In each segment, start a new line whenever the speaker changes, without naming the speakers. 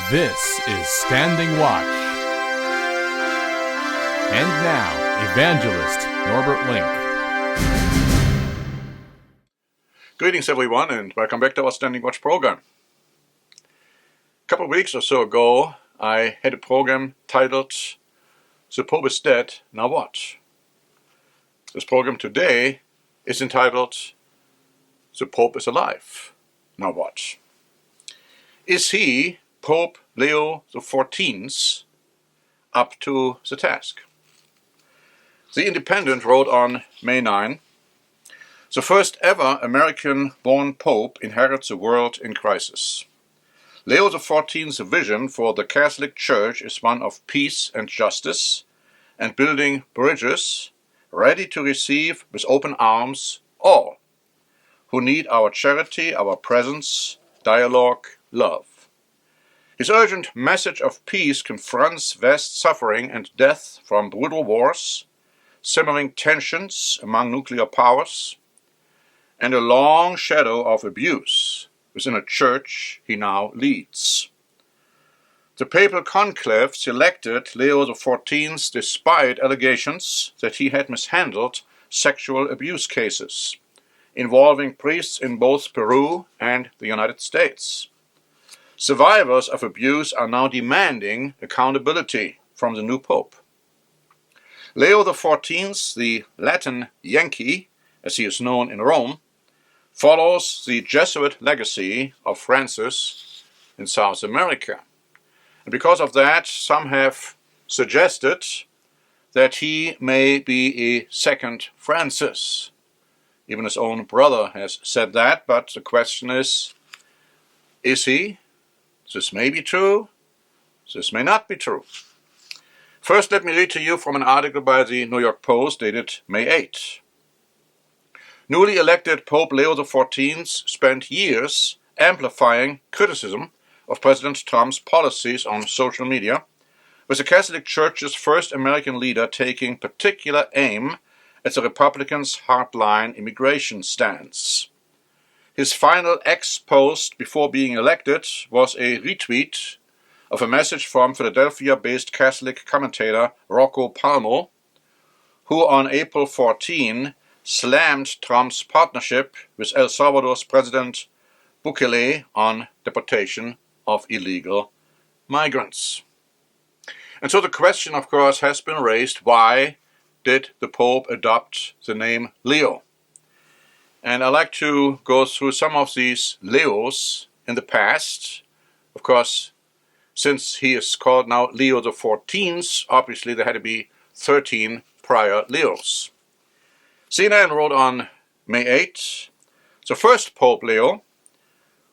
This is Standing Watch. And now, Evangelist Norbert Link.
Greetings everyone, and welcome back to our Standing Watch program. A couple of weeks or so ago, I had a program titled The Pope is Dead, Now What? This program today is entitled The Pope is Alive, Now What? Is he, Pope Leo XIV, up to the task? The Independent wrote on May 9, the first ever American-born Pope inherits a world in crisis. Leo XIV's vision for the Catholic Church is one of peace and justice, and building bridges, ready to receive with open arms all who need our charity, our presence, dialogue, love. His urgent message of peace confronts vast suffering and death from brutal wars, simmering tensions among nuclear powers, and a long shadow of abuse within a church he now leads. The papal conclave selected Leo XIV despite allegations that he had mishandled sexual abuse cases involving priests in both Peru and the United States. Survivors of abuse are now demanding accountability from the new pope. Leo XIV, the Latin Yankee, as he is known in Rome, follows the Jesuit legacy of Francis in South America. And because of that, some have suggested that he may be a second Francis. Even his own brother has said that, but the question is he? This may be true, this may not be true. First, let me read to you from an article by the New York Post dated May 8. Newly elected Pope Leo XIV spent years amplifying criticism of President Trump's policies on social media, with the Catholic Church's first American leader taking particular aim at the Republicans' hardline immigration stance. His final X post before being elected was a retweet of a message from Philadelphia-based Catholic commentator Rocco Palmo, who on April 14 slammed Trump's partnership with El Salvador's President Bukele on deportation of illegal migrants. And so the question, of course, has been raised, why did the Pope adopt the name Leo? And I'd like to go through some of these Leos in the past. Of course, since he is called now Leo XIV, obviously there had to be 13 prior Leos. CNN wrote on May 8, the first Pope Leo,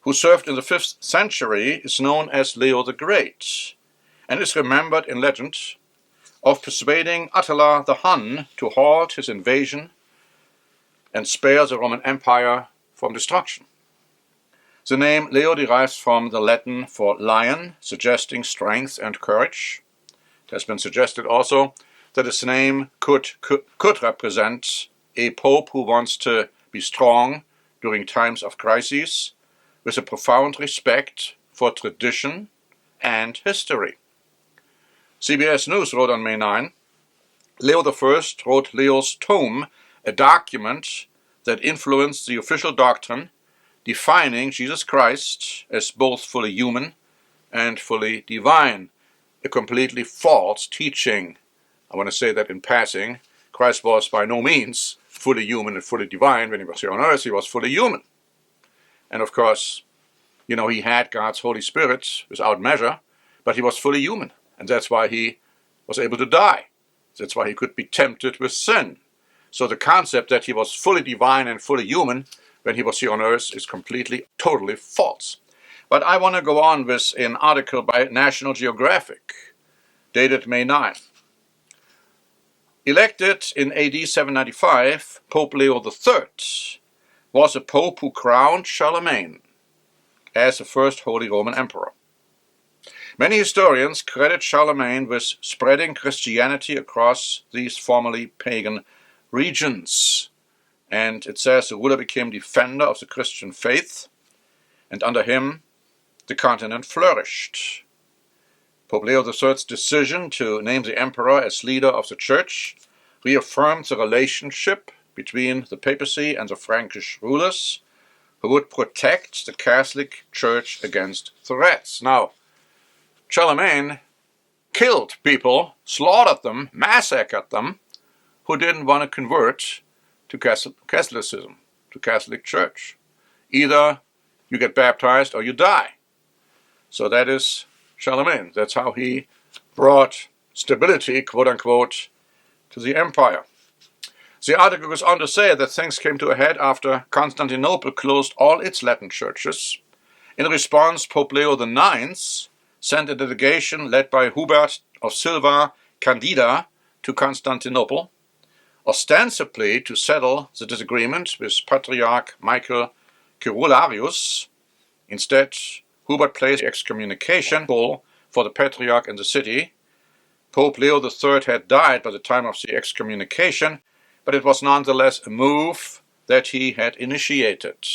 who served in the 5th century, is known as Leo the Great, and is remembered in legend of persuading Attila the Hun to halt his invasion and spare the Roman Empire from destruction. The name Leo derives from the Latin for lion, suggesting strength and courage. It has been suggested also that his name could represent a pope who wants to be strong during times of crises, with a profound respect for tradition and history. CBS News wrote on May 9, Leo I wrote Leo's Tome, a document that influenced the official doctrine, defining Jesus Christ as both fully human and fully divine, a completely false teaching. I want to say that in passing, Christ was by no means fully human and fully divine. When he was here on earth, he was fully human. And of course, he had God's Holy Spirit without measure, but he was fully human. And that's why he was able to die. That's why he could be tempted with sin. So the concept that he was fully divine and fully human when he was here on earth is completely, totally false. But I want to go on with an article by National Geographic, dated May 9. Elected in AD 795, Pope Leo III was a pope who crowned Charlemagne as the first Holy Roman Emperor. Many historians credit Charlemagne with spreading Christianity across these formerly pagan regions. And it says the ruler became defender of the Christian faith, and under him the continent flourished. Pope Leo III's decision to name the emperor as leader of the church reaffirmed the relationship between the papacy and the Frankish rulers, who would protect the Catholic Church against threats. Now, Charlemagne killed people, slaughtered them, massacred them, who didn't want to convert to Catholicism, to Catholic Church. Either you get baptized or you die. So that is Charlemagne. That's how he brought stability, quote-unquote, to the empire. The article goes on to say that things came to a head after Constantinople closed all its Latin churches. In response, Pope Leo IX sent a delegation led by Hubert of Silva Candida to Constantinople, ostensibly to settle the disagreement with Patriarch Michael Kyrolarius. Instead, Hubert placed excommunication bull for the Patriarch in the city. Pope Leo III had died by the time of the excommunication, but it was nonetheless a move that he had initiated.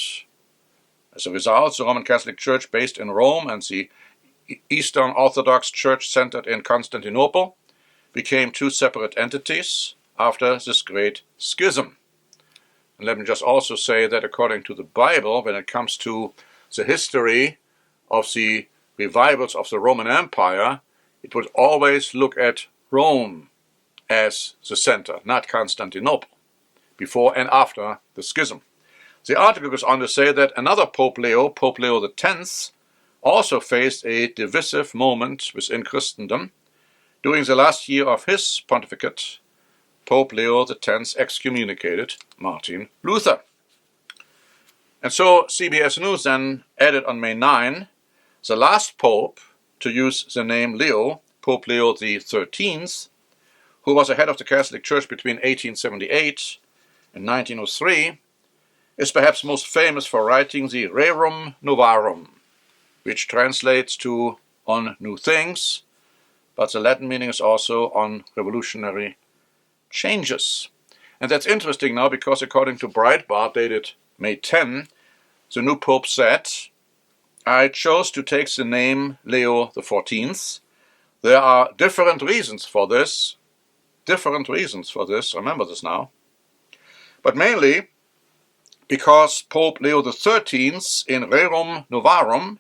As a result, the Roman Catholic Church based in Rome and the Eastern Orthodox Church centered in Constantinople became two separate entities after this great schism. And let me just also say that according to the Bible, when it comes to the history of the revivals of the Roman Empire, it would always look at Rome as the center, not Constantinople, before and after the schism. The article goes on to say that another Pope Leo X, also faced a divisive moment within Christendom. During the last year of his pontificate, Pope Leo X excommunicated Martin Luther. And so CBS News then added on May 9, the last pope to use the name Leo, Pope Leo XIII, who was the head of the Catholic Church between 1878 and 1903, is perhaps most famous for writing the Rerum Novarum, which translates to on new things, but the Latin meaning is also on revolutionary changes. And that's interesting now because according to Breitbart, dated May 10, the new pope said, I chose to take the name Leo XIV. There are different reasons for this, remember this now, but mainly because Pope Leo XIII in Rerum Novarum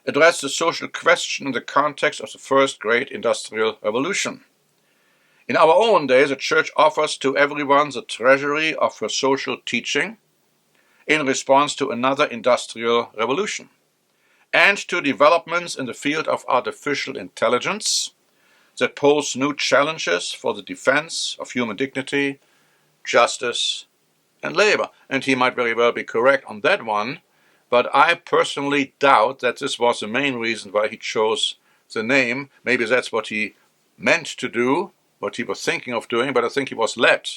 addressed the social question in the context of the first great industrial revolution. In our own day, the Church offers to everyone the treasury of her social teaching in response to another industrial revolution, and to developments in the field of artificial intelligence that pose new challenges for the defense of human dignity, justice, and labor. And he might very well be correct on that one, but I personally doubt that this was the main reason why he chose the name. Maybe that's what he meant to do, what he was thinking of doing, but I think he was led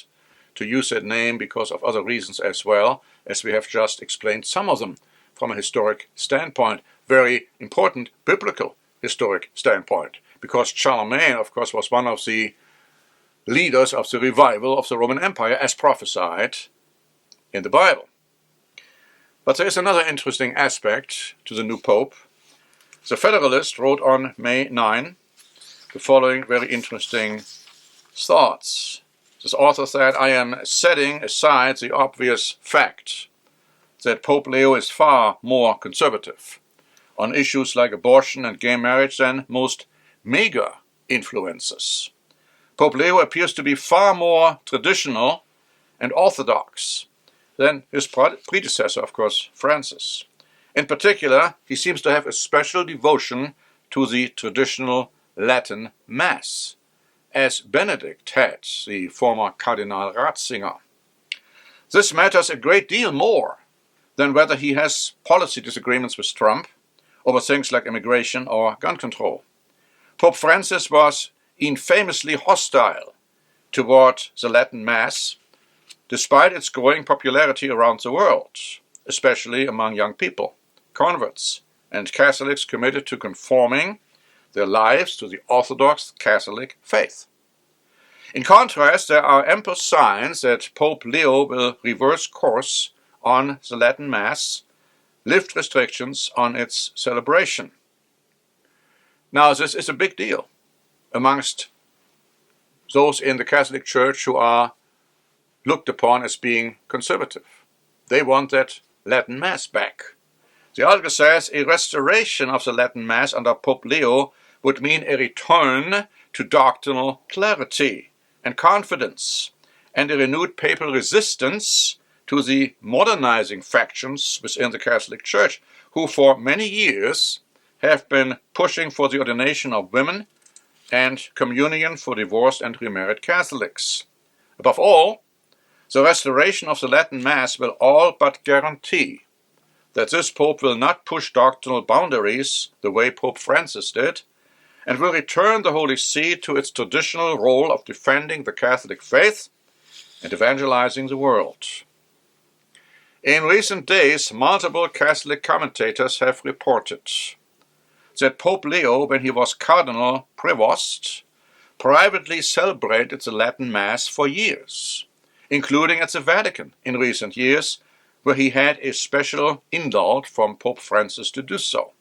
to use that name because of other reasons as well, as we have just explained some of them from a historic standpoint, very important biblical historic standpoint, because Charlemagne, of course, was one of the leaders of the revival of the Roman Empire as prophesied in the Bible. But there is another interesting aspect to the new pope. The Federalist wrote on May 9 the following very interesting thoughts. This author said, I am setting aside the obvious fact that Pope Leo is far more conservative on issues like abortion and gay marriage than most mega influencers. Pope Leo appears to be far more traditional and orthodox than his predecessor, of course, Francis. In particular, he seems to have a special devotion to the traditional Latin Mass, as Benedict had, the former Cardinal Ratzinger. This matters a great deal more than whether he has policy disagreements with Trump over things like immigration or gun control. Pope Francis was infamously hostile toward the Latin Mass, despite its growing popularity around the world, especially among young people, converts, and Catholics committed to conforming their lives to the Orthodox Catholic faith. In contrast, there are ample signs that Pope Leo will reverse course on the Latin Mass, lift restrictions on its celebration. Now, this is a big deal amongst those in the Catholic Church who are looked upon as being conservative. They want that Latin Mass back. The article says a restoration of the Latin Mass under Pope Leo would mean a return to doctrinal clarity and confidence, and a renewed papal resistance to the modernizing factions within the Catholic Church, who for many years have been pushing for the ordination of women and communion for divorced and remarried Catholics. Above all, the restoration of the Latin Mass will all but guarantee that this Pope will not push doctrinal boundaries the way Pope Francis did, and will return the Holy See to its traditional role of defending the Catholic faith and evangelizing the world. In recent days, multiple Catholic commentators have reported that Pope Leo, when he was Cardinal Prevost, privately celebrated the Latin Mass for years, including at the Vatican in recent years, where he had a special indult from Pope Francis to do so.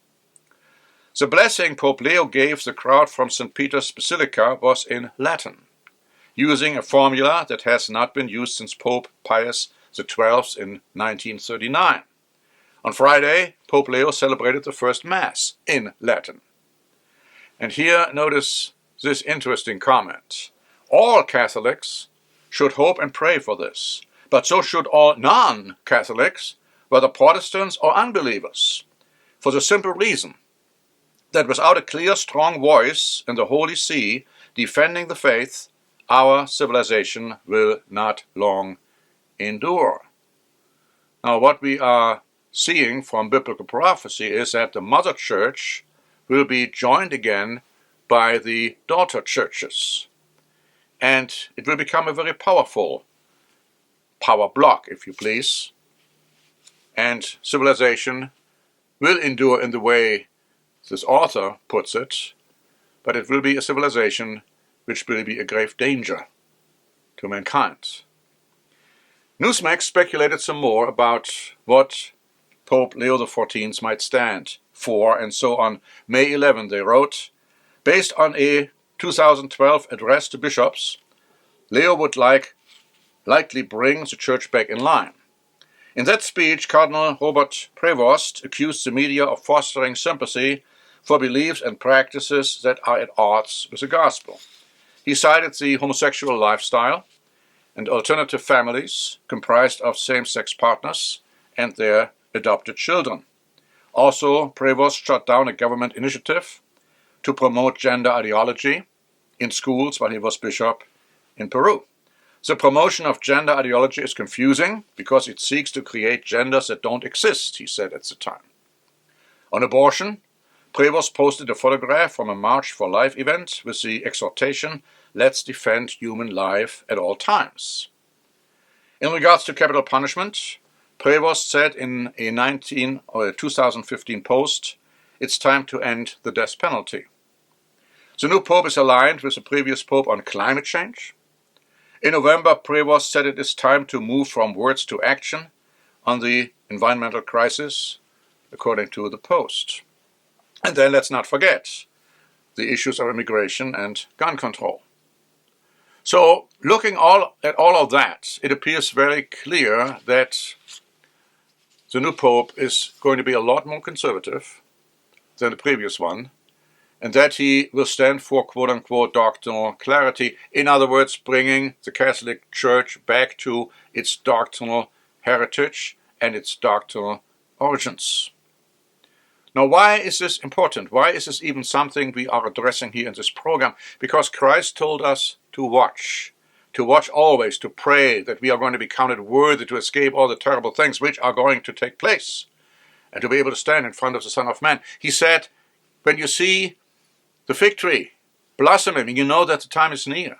The blessing Pope Leo gave the crowd from St. Peter's Basilica was in Latin, using a formula that has not been used since Pope Pius XII in 1939. On Friday, Pope Leo celebrated the first Mass in Latin. And here, notice this interesting comment. All Catholics should hope and pray for this, but so should all non-Catholics, whether Protestants or unbelievers, for the simple reason that without a clear, strong voice in the Holy See defending the faith, our civilization will not long endure. Now, what we are seeing from biblical prophecy is that the mother church will be joined again by the daughter churches, and it will become a very powerful power block, if you please, and civilization will endure in the way this author puts it, but it will be a civilization which will be a grave danger to mankind. Newsmax speculated some more about what Pope Leo XIV might stand for, and so on May 11 they wrote, based on a 2012 address to bishops, Leo would likely bring the church back in line. In that speech, Cardinal Robert Prevost accused the media of fostering sympathy for beliefs and practices that are at odds with the gospel. He cited the homosexual lifestyle and alternative families comprised of same-sex partners and their adopted children. Also, Prevost shut down a government initiative to promote gender ideology in schools while he was bishop in Peru. The promotion of gender ideology is confusing because it seeks to create genders that don't exist, he said at the time. On abortion, Prevost posted a photograph from a March for Life event with the exhortation, "Let's defend human life at all times." In regards to capital punishment, Prevost said in a 2015 post, "It's time to end the death penalty." The new pope is aligned with the previous pope on climate change. In November, Prevost said it is time to move from words to action on the environmental crisis, according to the Post. And then let's not forget the issues of immigration and gun control. So, looking at all of that, it appears very clear that the new pope is going to be a lot more conservative than the previous one, and that he will stand for quote-unquote doctrinal clarity. In other words, bringing the Catholic Church back to its doctrinal heritage and its doctrinal origins. Now, why is this important? Why is this even something we are addressing here in this program? Because Christ told us to watch always, to pray that we are going to be counted worthy to escape all the terrible things which are going to take place, and to be able to stand in front of the Son of Man. He said, when you see the fig tree blossoming, you know that the time is near.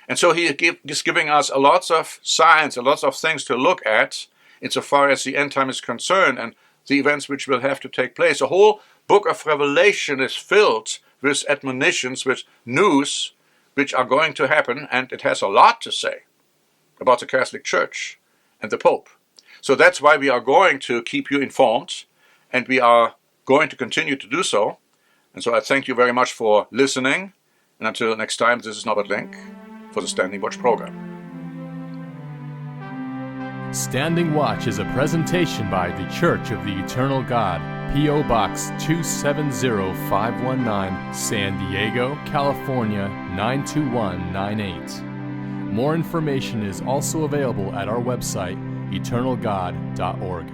And so he is giving us a lots of signs, a lots of things to look at insofar as the end time is concerned and the events which will have to take place. The whole book of Revelation is filled with admonitions, with news which are going to happen, and it has a lot to say about the Catholic Church and the Pope. So that's why we are going to keep you informed, and we are going to continue to do so. And so I thank you very much for listening. And until next time, this is Norbert Link for the Standing Watch program.
Standing Watch is a presentation by the Church of the Eternal God, P.O. Box 270519, San Diego, California 92198. More information is also available at our website, eternalgod.org.